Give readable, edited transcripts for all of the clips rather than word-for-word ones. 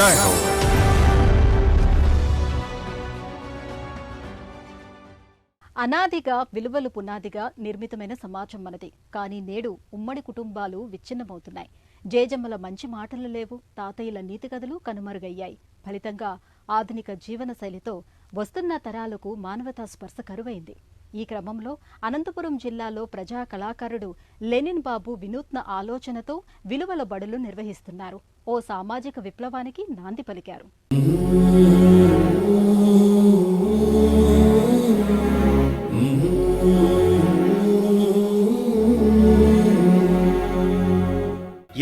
జై హో. అనాదిగా విలువలు పునాదిగా నిర్మితమైన సమాజం మనది. కానీ నేడు ఉమ్మడి కుటుంబాలు విచ్ఛిన్నమవుతున్నాయి. జేజమ్మల మంచి మాటలు లేవు, తాతయ్యల నీతి కథలు కనుమరుగయ్యాయి. ఫలితంగా ఆధునిక జీవన శైలితో వస్తున్న తరాలకు మానవతా స్పర్శ కరువైంది. ఈ క్రమంలో అనంతపురం జిల్లాలో ప్రజా కళాకారుడు లెనిన్ బాబు వినూత్న ఆలోచనతో విలువల బడులు నిర్వహిస్తున్నారు. ఓ సామాజిక విప్లవానికి నాంది పలికారు.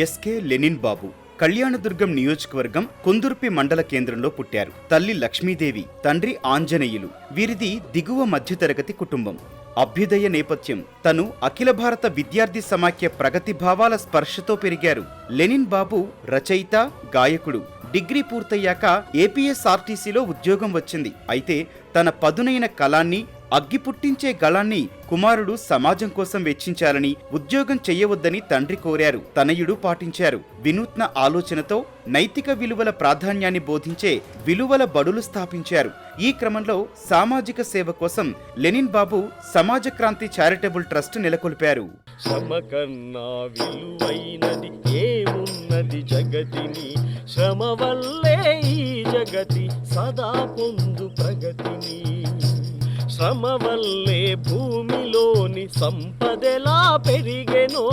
ఎస్కే లెనిన్ బాబు కళ్యాణదుర్గం నియోజకవర్గం కొందుర్పి మండల కేంద్రంలో పుట్టారు. తల్లి లక్ష్మీదేవి, తండ్రి ఆంజనేయులు. వీరిది దిగువ మధ్యతరగతి కుటుంబం. అభ్యుదయ నేపథ్యం. తను అఖిల భారత విద్యార్థి సమాఖ్య ప్రగతి భావాల స్పర్శతో పెరిగారు. లెనిన్ బాబు రచయిత, గాయకుడు. డిగ్రీ పూర్తయ్యాక ఏపీఎస్ఆర్టీసీలో ఉద్యోగం వచ్చింది. అయితే తన పదునైన కళాన్ని, అగ్గి పుట్టించే గళాన్ని కుమారుడు సమాజం కోసం వెచ్చించాలని, ఉద్యోగం చెయ్యవద్దని తండ్రి కోరారు. తనయుడు పాటించారు. వినూత్న ఆలోచనతో నైతిక విలువల ప్రాధాన్యాన్ని బోధించే విలువల బడులు స్థాపించారు. ఈ క్రమంలో సామాజిక సేవ కోసం లెనిన్ బాబు సమాజ క్రాంతి చారిటబుల్ ట్రస్ట్ నెలకొల్పారు. శ్రమకన్నా విలువైనది ఏమున్నది జగతిని, శ్రమ వల్లే ఈ జగతి సదా పొందు ప్రగతిని, శ్రమ వల్లే భూమిలోని సంపదెలా పెరిగెనో,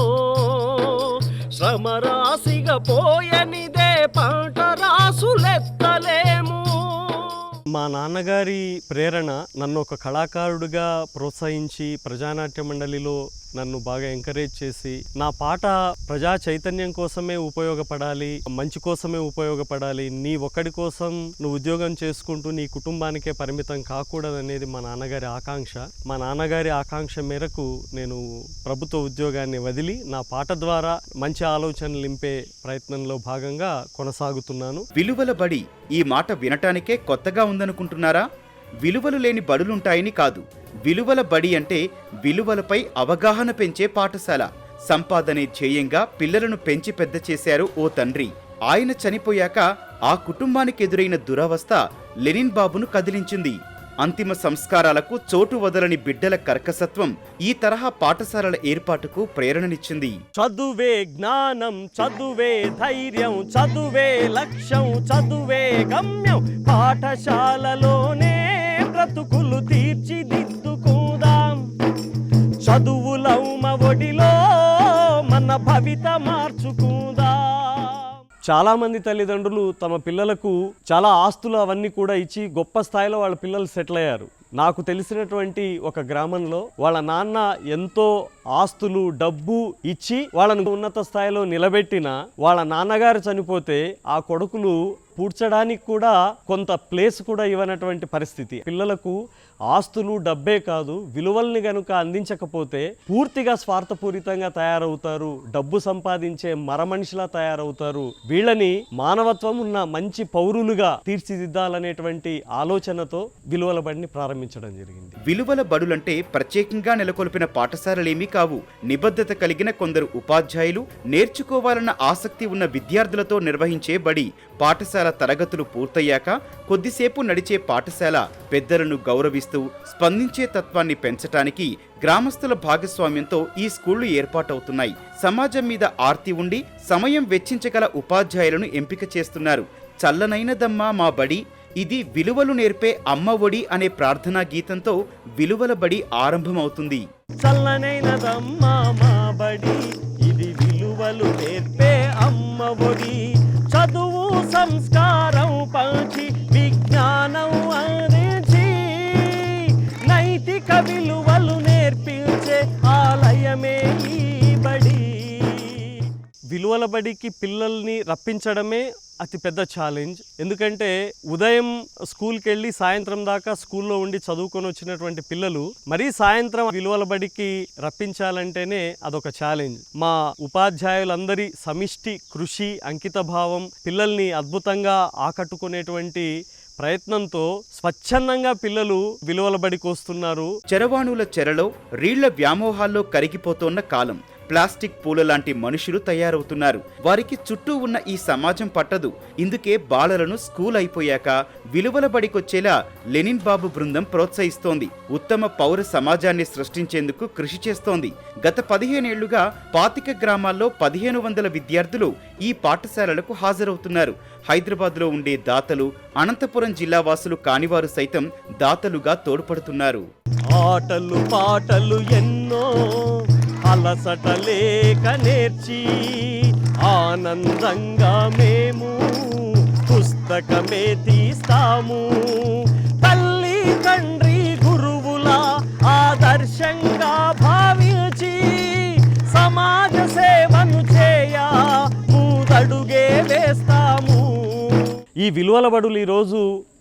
శ్రమ రాశిగా పోయనిదే పంట రాసులెత్తలేము. మా నాన్నగారి ప్రేరణ నన్ను ఒక కళాకారుడిగా ప్రోత్సహించి ప్రజానాట్య మండలిలో నన్ను బాగా ఎంకరేజ్ చేసి, నా పాట ప్రజా చైతన్యం కోసమే ఉపయోగపడాలి, మంచి కోసమే ఉపయోగపడాలి, నీ ఒక్కడి కోసం నువ్వు ఉద్యోగం చేసుకుంటూ నీ కుటుంబానికే పరిమితం కాకూడదనేది మా నాన్నగారి ఆకాంక్ష. మా నాన్నగారి ఆకాంక్ష మేరకు నేను ప్రభుత్వ ఉద్యోగాన్ని వదిలి నా పాట ద్వారా మంచి ఆలోచనలు నింపే ప్రయత్నంలో భాగంగా కొనసాగుతున్నాను. విలువల బడి ఈ మాట వినటానికే కొత్తగా ఉందనుకుంటున్నారా? విలువలు లేని బడులుంటాయని కాదు. విలువల బడి అంటే విలువలపై అవగాహన పెంచే పాఠశాల. సంపాదనే ధ్యేయంగా పిల్లలను పెంచి పెద్ద చేశారు ఓ తండ్రి. ఆయన చనిపోయాక ఆ కుటుంబానికి ఎదురైన దురవస్థ లెనిన్ బాబును కదిలించింది. అంతిమ సంస్కారాలకు చోటు వదలని బిడ్డల కర్కసత్వం ఈ తరహా పాఠశాలల ఏర్పాటుకు ప్రేరణనిచ్చింది. చదువే జ్ఞానం, చదువే ధైర్యం, చదువే లక్ష్యం, చదువే గమ్యం, పాఠశాలలోనే బ్రతుకులు తీర్చిదిద్దుకుందాం, చదువులౌమ ఒడిలో మన భవిత మార్చుకుందాం. చాలా మంది తల్లిదండ్రులు తమ పిల్లలకు చాలా ఆస్తులు అవన్నీ కూడా ఇచ్చి గొప్ప స్థాయిలో వాళ్ళ పిల్లలు సెటిల్ అయ్యారు. నాకు తెలిసినటువంటి ఒక గ్రామంలో వాళ్ళ నాన్న ఎంతో ఆస్తులు, డబ్బు ఇచ్చి వాళ్ళను ఉన్నత స్థాయిలో నిలబెట్టిన వాళ్ళ నాన్నగారు చనిపోతే ఆ కొడుకులు పూడ్చడానికి కూడా కొంత ప్లేస్ కూడా ఇవ్వనటువంటి పరిస్థితి. పిల్లలకు ఆస్తులు, డబ్బే కాదు, విలువల్ని గనుక అందించకపోతే పూర్తిగా స్వార్థపూరితంగా తయారవుతారు, డబ్బు సంపాదించే మరమనిషిలా తయారవుతారు. వీళ్ళని మానవత్వం ఉన్న మంచి పౌరులుగా తీర్చిదిద్దాలనేటువంటి ఆలోచనతో విలువల బడిని ప్రారంభించడం జరిగింది. విలువల బడులంటే ప్రత్యేకంగా నెలకొల్పిన పాఠశాలలేమీ కావు. నిబద్ధత కలిగిన కొందరు ఉపాధ్యాయులు, నేర్చుకోవాలన్న ఆసక్తి ఉన్న విద్యార్థులతో నిర్వహించే బడి. పాఠశాల తరగతులు పూర్తయ్యాక కొద్దిసేపు నడిచే పాఠశాల పెద్దలను గౌరవిస్తూ స్పందించే తత్వాన్ని పెంచటానికి గ్రామస్తుల భాగస్వామ్యంతో ఈ స్కూళ్లు ఏర్పాటవుతున్నాయి. సమాజం మీద ఆర్తి ఉండి సమయం వెచ్చించగల ఉపాధ్యాయులను ఎంపిక చేస్తున్నారు. చల్లనైనదమ్మా మా బడి, ఇది విలువలు నేర్పే అమ్మ ఒడి అనే ప్రార్థనా గీతంతో విలువల బడి ఆరంభమవుతుంది. చల్లనైనదమ్మా మా బడి, ఇది విలువలు నేర్పే అమ్మ ఒడి, చదువు సంస్కారం పంచి విజ్ఞానం అందించి నైతిక విలువలు నేర్పించే ఆలయమే ఈ బడి. విలువల బడికి పిల్లల్ని రప్పించడమే అతి పెద్ద ఛాలెంజ్. ఎందుకంటే ఉదయం స్కూల్కి వెళ్ళి సాయంత్రం దాకా స్కూల్లో ఉండి చదువుకొని వచ్చినటువంటి పిల్లలు మరీ సాయంత్రం విలువల బడికి రప్పించాలంటేనే అదొక ఛాలెంజ్. మా ఉపాధ్యాయులందరి సమిష్టి కృషి, అంకిత భావం పిల్లల్ని అద్భుతంగా ఆకట్టుకునేటువంటి ప్రయత్నంతో స్వచ్ఛందంగా పిల్లలు విలువల బడికి వస్తున్నారు. చెరవాణుల చెరలో రీళ్ల వ్యామోహాల్లో కరిగిపోతోన్న కాలం. ప్లాస్టిక్ పూల లాంటి మనుషులు తయారవుతున్నారు. వారికి చుట్టూ ఉన్న ఈ సమాజం పట్టదు. ఇందుకే బాలలను స్కూల్ అయిపోయాక విలువల బడికొచ్చేలా లెనిన్ బాబు బృందం ప్రోత్సహిస్తోంది. ఉత్తమ పౌర సమాజాన్ని సృష్టించేందుకు కృషి చేస్తోంది. గత 15 ఏళ్లుగా 25 గ్రామాల్లో 1500 విద్యార్థులు ఈ పాఠశాలలకు హాజరవుతున్నారు. హైదరాబాద్లో ఉండే దాతలు, అనంతపురం జిల్లా వాసులు కానివారు సైతం దాతలుగా తోడ్పడుతున్నారు. ఆటలు పాటలు ఎన్నో అలసట లేక నేర్చి ఆనందంగా మేము పుస్తకమే తీస్తాము. తల్లి తండ్రి గురువుల ఆదర్శంగా భావించి సమాజ సేవను చేయ ముందడుగే వేస్తాము. ఈ విలువల బడులు ఈరోజు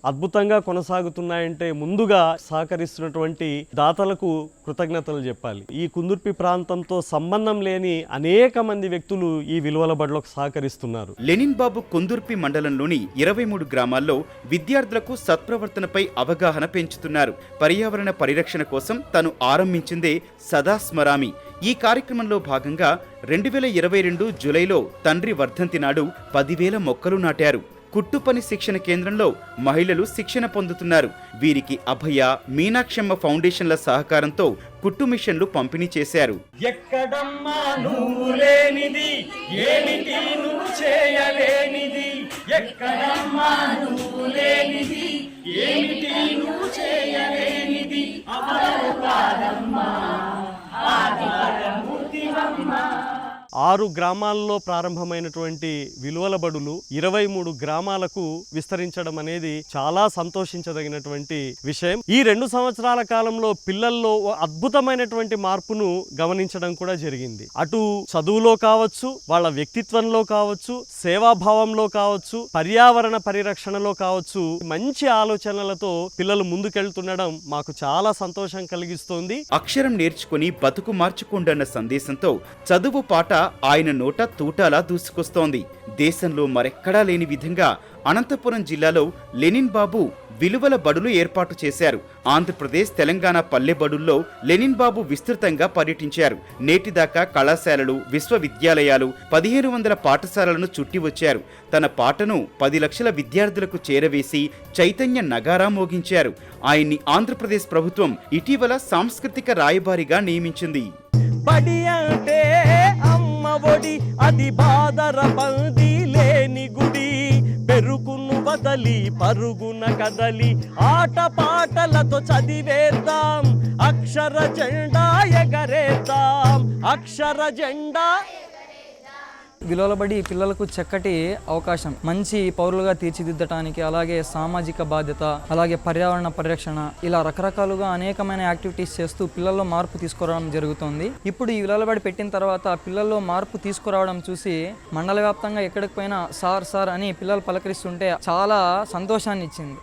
అద్భుతంగా కొనసాగుతున్నాయంటే ముందుగా సహకరిస్తున్నటువంటి దాతలకు కృతజ్ఞతలు చెప్పాలి. ఈ కుందుర్పి ప్రాంతంతో సంబంధం లేని అనేక మంది వ్యక్తులు ఈ విలువల బడిలోకి సహకరిస్తున్నారు. లెనిన్ బాబు కుందుర్పి మండలంలోని 23 గ్రామాల్లో విద్యార్థులకు సత్ప్రవర్తనపై అవగాహన పెంచుతున్నారు. పర్యావరణ పరిరక్షణ కోసం తను ఆరంభించిందే సదా స్మరామి. ఈ కార్యక్రమంలో భాగంగా 2022 జూలైలో తండ్రి వర్ధంతి నాడు 10,000 మొక్కలు నాటారు. కుట్టుపని శిక్షణ కేంద్రంలో మహిళలు శిక్షణ పొందుతున్నారు. వీరికి అభయ, మీనాక్షమ్మ ఫౌండేషన్ల సహకారంతో కుట్టు మిషన్లు పంపిణీ చేశారు. ఎక్కడమ్మా నువ్వు లేనిది, ఏమిటి నువ్వు చేయలేనిది, ఎక్కడమ్మా నువ్వు లేనిది, ఏమిటి నువ్వు చేయలేనిది, అపరూపాలమ్మా ఆదిపరమూర్తివమ్మా. 6 గ్రామాల్లో ప్రారంభమైనటువంటి విలువల బడులు 23 గ్రామాలకు విస్తరించడం అనేది చాలా సంతోషించదగినటువంటి విషయం. ఈ 2 సంవత్సరాల కాలంలో పిల్లల్లో అద్భుతమైనటువంటి మార్పును గమనించడం కూడా జరిగింది. అటు చదువులో కావచ్చు, వాళ్ళ వ్యక్తిత్వంలో కావచ్చు, సేవాభావంలో కావచ్చు, పర్యావరణ పరిరక్షణలో కావచ్చు, మంచి ఆలోచనలతో పిల్లలు ముందుకెళ్తుండడం మాకు చాలా సంతోషం కలిగిస్తోంది. అక్షరం నేర్చుకుని బతుకు మార్చుకోండన్న సందేశంతో చదువు పాట ఆయన నోట తూటాలా దూసుకొస్తోంది. దేశంలో మరెక్కడా లేని విధంగా అనంతపురం జిల్లాలో లెనిన్ బాబు విలువల బడులు ఏర్పాటు చేశారు. ఆంధ్రప్రదేశ్, తెలంగాణ పల్లె బడుల్లో లెనిన్ బాబు విస్తృతంగా పర్యటించారు. నేటిదాకా కళాశాలలు, విశ్వవిద్యాలయాలు, 1500 పాఠశాలలను చుట్టి వచ్చారు. తన పాటను 10 లక్షల విద్యార్థులకు చేరవేసి చైతన్య నగారా మోగించారు. ఆయన్ని ఆంధ్రప్రదేశ్ ప్రభుత్వం ఇటీవల సాంస్కృతిక రాయబారిగా నియమించింది. బడి అంటే అమ్మ ఒడి, అది బాదర బందీ లేని గుడి, పెరుగును వదలి పరుగున కదలి ఆట పాటలతో చదివేద్దాం, అక్షర జెండా ఎగరేద్దాం, అక్షర జెండా. విలువల బడి పిల్లలకు చక్కటి అవకాశం, మంచి పౌరులుగా తీర్చిదిద్దటానికి, అలాగే సామాజిక బాధ్యత, అలాగే పర్యావరణ పరిరక్షణ, ఇలా రకరకాలుగా అనేకమైన యాక్టివిటీస్ చేస్తూ పిల్లల్లో మార్పు తీసుకురావడం జరుగుతుంది. ఇప్పుడు ఈ విలువల బడి పెట్టిన తర్వాత పిల్లల్లో మార్పు తీసుకురావడం చూసి మండల వ్యాప్తంగా ఎక్కడికి పోయినా సార్ సార్ అని పిల్లలు పలకరిస్తుంటే చాలా సంతోషాన్ని ఇచ్చింది.